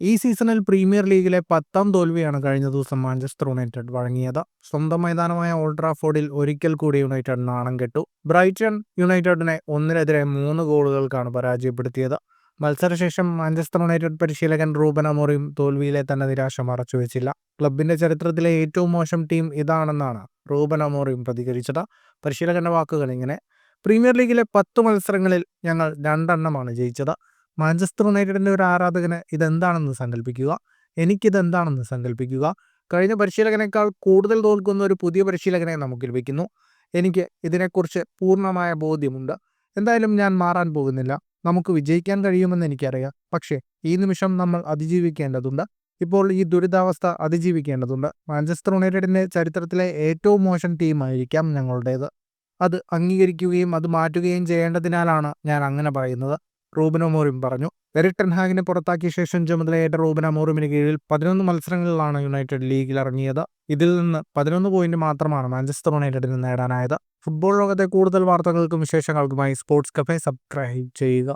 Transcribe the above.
ഈ സീസണിൽ പ്രീമിയർ ലീഗിലെ 10ാം തോൽവിയാണ് കഴിഞ്ഞ ദിവസം മാഞ്ചസ്റ്റർ യുണൈറ്റഡ് വഴങ്ങിയത്. സ്വന്തം മൈതാനമായ ഓൾഡ് ട്രാഫോർഡിൽ ഒരിക്കൽ കൂടി യുണൈറ്റഡ് നാണം കെട്ടു. ബ്രൈറ്റൺ യുണൈറ്റഡിനെ 1-3 ഗോളുകൾക്കാണ് പരാജയപ്പെടുത്തിയത്. മത്സരശേഷം മാഞ്ചസ്റ്റർ യുണൈറ്റഡ് പരിശീലകൻ റൂബൻ അമോറിം തോൽവിയിലെ തന്നെ നിരാശ മറച്ചുവെച്ചില്ല. ക്ലബിന്റെ ചരിത്രത്തിലെ ഏറ്റവും മോശം ടീം ഇതാണെന്നാണ് റൂബൻ അമോറിം പ്രതികരിച്ചത്. പരിശീലകന്റെ വാക്കുകൾ ഇങ്ങനെ: പ്രീമിയർ ലീഗിലെ 10 മത്സരങ്ങളിൽ ഞങ്ങൾ 2 ജയിച്ചത്. മാഞ്ചസ്റ്റർ യുണൈറ്റഡിന്റെ ഒരു ആരാധകന് ഇതെന്താണെന്ന് സങ്കല്പിക്കുക. എനിക്കിതെന്താണെന്ന് സങ്കല്പിക്കുക. കഴിഞ്ഞ പരിശീലകനേക്കാൾ കൂടുതൽ തോൽക്കുന്ന ഒരു പുതിയ പരിശീലകനെ നമുക്ക് ലഭിക്കുന്നു. എനിക്ക് ഇതിനെക്കുറിച്ച് പൂർണ്ണമായ ബോധ്യമുണ്ട്. എന്തായാലും ഞാൻ മാറാൻ പോകുന്നില്ല. നമുക്ക് വിജയിക്കാൻ കഴിയുമെന്ന് എനിക്കറിയാം. പക്ഷേ ഈ നിമിഷം നമ്മൾ അതിജീവിക്കേണ്ടതുണ്ട്. ഇപ്പോൾ ഈ ദുരിതാവസ്ഥ അതിജീവിക്കേണ്ടതുണ്ട്. മാഞ്ചസ്റ്റർ യുണൈറ്റഡിന്റെ ചരിത്രത്തിലെ ഏറ്റവും മോശം ടീമായിരിക്കാം ഞങ്ങളുടേത്. അത് അംഗീകരിക്കുകയും അത് മാറ്റുകയും ചെയ്യേണ്ടതിനാലാണ് ഞാൻ അങ്ങനെ പറയുന്നത്, റൂബൻ അമോറിം പറഞ്ഞു. എറിക് ടെൻ ഹാഗിനെ പുറത്താക്കിയ ശേഷം ചുമതലയേറ്റ റൂബൻ അമോറിമിന് കീഴിൽ 11 മത്സരങ്ങളിലാണ് യുണൈറ്റഡ് ലീഗിൽ ഇറങ്ങിയത്. ഇതിൽ നിന്ന് 11 പോയിന്റ് മാത്രമാണ് മാഞ്ചസ്റ്റർ യുണൈറ്റഡിന് നേടാനായത്. ഫുട്ബോൾ ലോകത്തെ കൂടുതൽ വാർത്തകൾക്കും വിശേഷങ്ങൾക്കുമായി സ്പോർട്സ് കഫേ സബ്സ്ക്രൈബ് ചെയ്യുക.